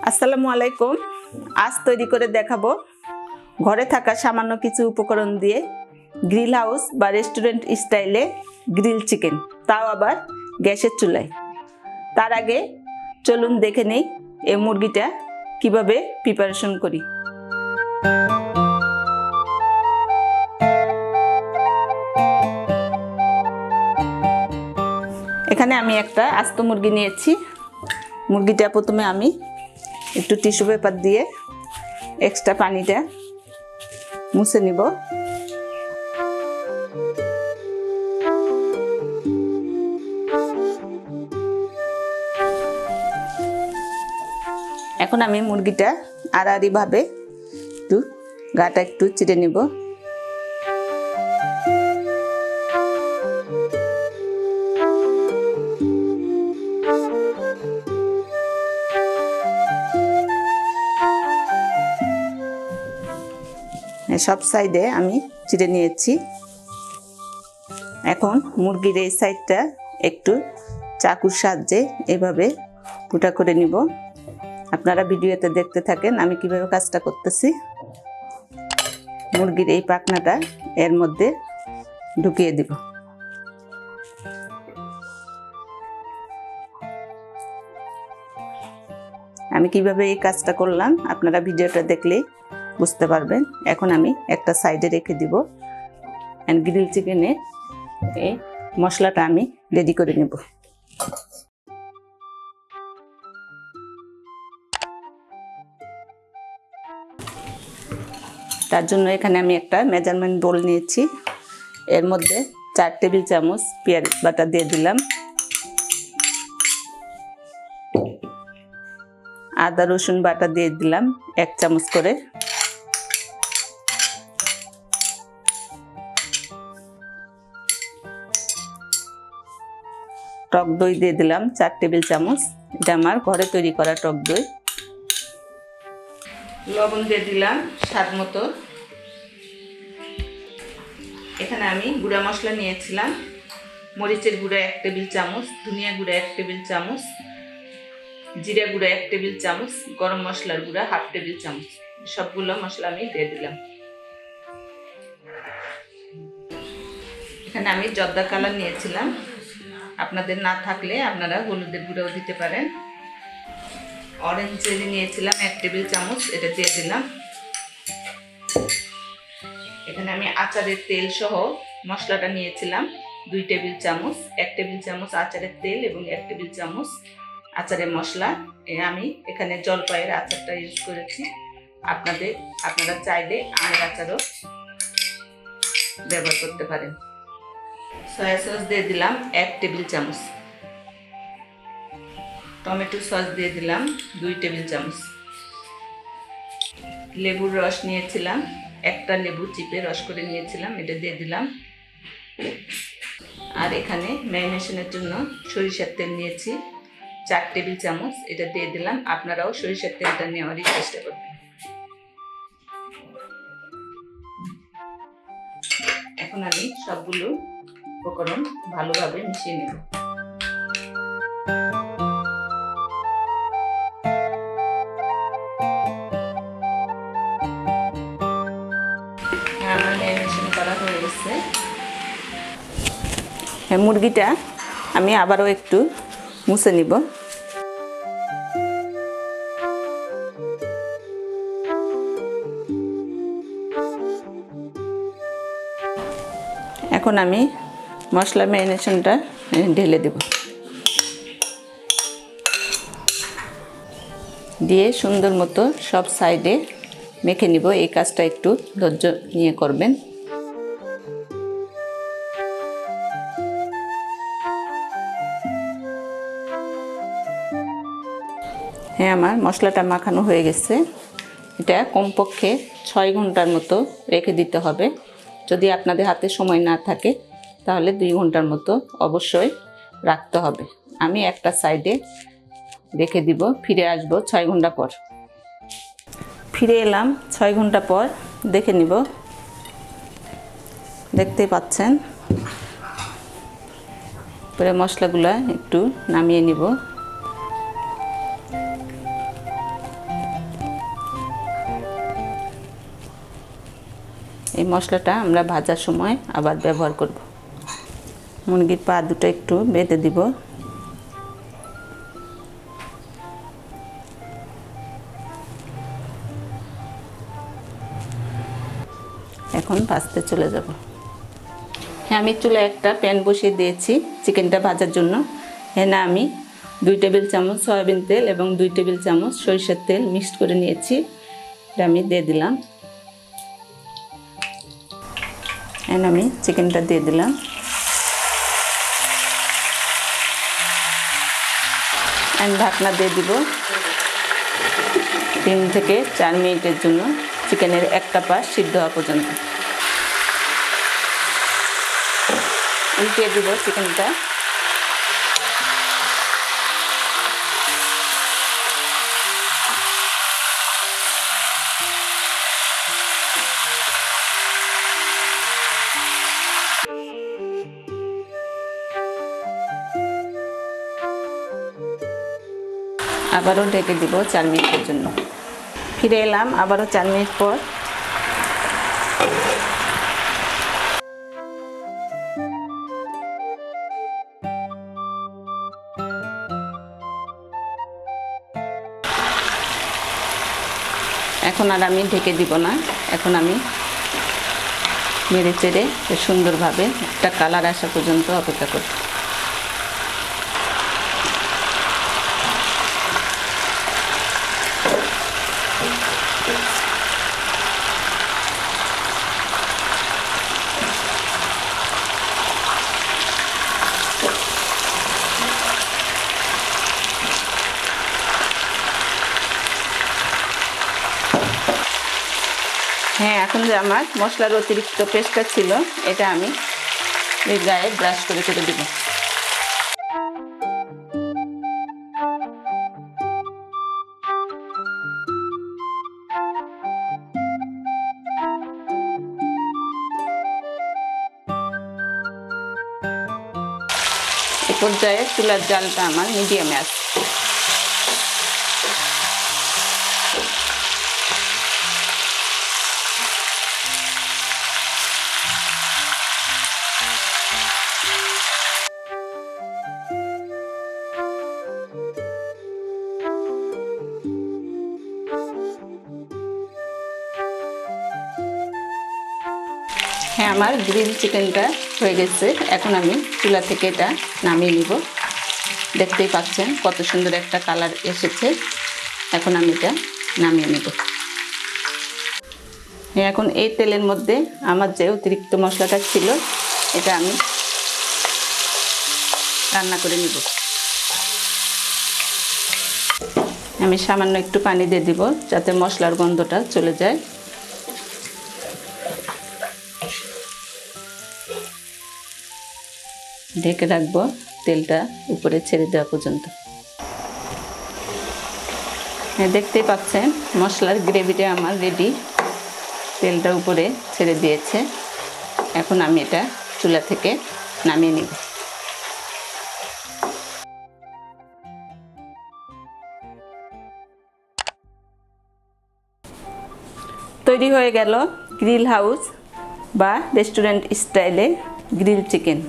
আসসালামু আলাইকুম। আজ তৈরি করে দেখাবো ঘরে থাকা সামান্য কিছু উপকরণ দিয়ে গ্রিল হাউস বা রেস্টুরেন্ট স্টাইলে গ্রিল চিকেন, তাও আবার গ্যাসের চুলায়। তার আগে চলুন দেখে নেই এই মুরগিটা কিভাবে প্রিপারেশন করি। এখানে আমি একটা আস্ত মুরগি নিয়েছি। মুরগিটা প্রথমে আমি একটু টিস্যু পেপার দিয়ে এক্সট্রা পানিটা মুছে নিব। এখন আমি মুরগিটা আড়াআড়িভাবে একটু গাটা একটু চিড়ে নিব। সব সাইডে আমি চিড়ে নিয়েছি। এখন মুরগির এই সাইডটা একটু চাকুর সাহায্যে এভাবে ফুটা করে নিব। আপনারা ভিডিওতে দেখতে থাকেন আমি কিভাবে কাজটা করতেছি। মুরগির এই পাখনাটা এর মধ্যে ঢুকিয়ে দিব। আমি কিভাবে এই কাজটা করলাম আপনারা ভিডিওটা দেখলেই বুঝতে পারবেন। এখন আমি একটা সাইডে রেখে দিব। এন্ড গ্রিল চিকেনে এই মশলাটা আমি রেডি করে নেব। তার জন্য এখানে আমি একটা মেজারমেন্ট বোল নিয়েছি। এর মধ্যে 4 টেবিল চামচ পেঁয়াজ বাটা দিয়ে দিলাম। আদা রসুন বাটা দিয়ে দিলাম 1 চামচ করে। টক দই দিয়ে দিলাম 4 টেবিল চামচ। এটা আমার ঘরে তৈরি করা টক দই। লবণ দিয়ে দিলাম স্বাদ মতো। এখানে আমি গুঁড়া মশলা নিয়েছিলাম। মরিচের গুঁড়া 1 টেবিল চামচ, ধনিয়া গুঁড়া 1 টেবিল চামচ, জিরা গুঁড়া 1 টেবিল চামচ, গরম মশলার গুঁড়া 1/2 টেবিল চামচ। সবগুলো মশলা আমি দিয়ে দিলাম। এখানে আমি জর্দা কালার নিয়েছিলাম। আপনাদের না থাকলে আপনারা হলুদের গুঁড়াও দিতে পারেন। অরেঞ্জ চিলি নিয়েছিলাম 1 টেবিল চামচ, এটা দিয়ে দিলাম। এখানে আমি আচারের তেল সহ মশলাটা নিয়েছিলাম 2 টেবিল চামচ। 1 টেবিল চামচ আচারের তেল এবং 1 টেবিল চামচ আচারের মশলা। আমি এখানে জলপাইয়ের আচারটা ইউজ করেছি। আপনারা চাইলে আমের আচারও ব্যবহার করতে পারেন। সয়া সস দিয়ে দিলাম 1 টেবিল চামচ। টমেটো সস দিয়ে দিলাম 2 টেবিল চামচ। লেবুর রস নিয়েছিলাম, একটা লেবু চিপে রস করে নিয়েছিলাম, এটা দিয়ে দিলাম। আর এখানে ম্যারিনেশনের জন্য সরিষার তেল নিয়েছি 4 টেবিল চামচ, এটা দিয়ে দিলাম। আপনারাও সরিষার তেলটা নেওয়ারই চেষ্টা করবেন। এখন আমি সবগুলো উপকরণ ভালোভাবে মিশিয়ে নেব। আমার ম্যারিনেশন করা হয়ে গেছে। মুরগিটা আমি আবারও একটু মুছে নিব। এখন আমি মশলা ম্যারিনেশনটা ঢেলে দেব। দিয়ে সুন্দর মতো সব সাইডে মেখে নিব। এই কাজটা একটু ধৈর্য নিয়ে করবেন। হ্যাঁ, আমার মশলাটা মাখানো হয়ে গেছে। এটা কমপক্ষে 6 ঘন্টার মতো রেখে দিতে হবে। যদি আপনাদের হাতে সময় না থাকে তাহলে 2 ঘন্টার মতো অবশ্যই রাখতে হবে। আমি একটা সাইডে রেখে দিব। ফিরে আসবো 6 ঘন্টা পর। ফিরে এলাম 6 ঘন্টা পর। দেখে নিব। দেখতেই পাচ্ছেন পরে মশলাগুলো একটু নামিয়ে নিব। এই মশলাটা আমরা ভাজার সময় আবার ব্যবহার করব। মুরগির পা দুটো একটু বেটে দিব। এখন ভাজতে চলে যাব। হ্যাঁ, আমি চুলায় একটা প্যান বসিয়ে দিয়েছি চিকেনটা ভাজার জন্য। এখানে আমি 2 টেবিল চামচ সয়াবিন তেল এবং 2 টেবিল চামচ সরিষার তেল মিক্সড করে নিয়েছি। এটা আমি দিয়ে দিলাম। এখানে আমি চিকেনটা দিয়ে দিলাম। আমি ঢাকনা দিয়ে দিব 3 থেকে 4 মিনিটের জন্য, চিকেনের একটা পাশ সিদ্ধ হওয়া পর্যন্ত। উল্টিয়ে দিব চিকেনটা। আবারও ঢেকে দিব 4 মিনিটের জন্য। ফিরে এলাম আবারও 4 মিনিট পর। এখন আর আমি ঢেকে দিব না। এখন আমি নেড়ে চেড়ে সুন্দরভাবে একটা কালার আসা পর্যন্ত অপেক্ষা করব। হ্যাঁ, এখন যে আমার মশলার অতিরিক্ত পেস্টটা ছিল এটা আমি এই গায়ে ব্রাশ করে কেটে দেব। এই পর্যায়ে চুলার জালটা আমার মিডিয়ামে আছে। হ্যাঁ, আমার গ্রিল চিকেনটা হয়ে গেছে। এখন আমি চুলা থেকে এটা নামিয়ে নিব। দেখতেই পাচ্ছেন কত সুন্দর একটা কালার এসেছে। এখন আমি এটা নামিয়ে নেব। হ্যাঁ, এখন এই তেলের মধ্যে আমার যে অতিরিক্ত মশলাটা ছিল এটা আমি রান্না করে নিব। আমি সামান্য একটু পানি দিয়ে দিব যাতে মশলার গন্ধটা চলে যায়। ঢেকে রাখবো তেলটা উপরে ছেড়ে দেওয়া পর্যন্ত। হ্যাঁ, দেখতেই পাচ্ছেন মশলার গ্রেভিটা আমার রেডি। তেলটা উপরে ছেড়ে দিয়েছে। এখন আমি এটা চুলা থেকে নামিয়ে নিব। তৈরি হয়ে গেল গ্রিল হাউস বা রেস্টুরেন্ট স্টাইলে গ্রিল চিকেন।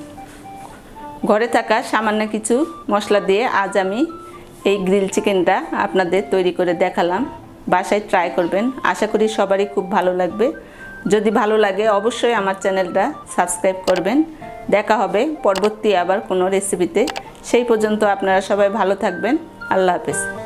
ঘরে থাকা সামান্য কিছু মশলা দিয়ে আজ আমি এই গ্রিল চিকেনটা আপনাদের তৈরি করে দেখালাম। বাসায় ট্রাই করবেন, আশা করি সবারই খুব ভালো লাগবে। যদি ভালো লাগে অবশ্যই আমার চ্যানেলটা সাবস্ক্রাইব করবেন। দেখা হবে পরবর্তী আবার কোনো রেসিপিতে। সেই পর্যন্ত আপনারা সবাই ভালো থাকবেন। আল্লাহ হাফেজ।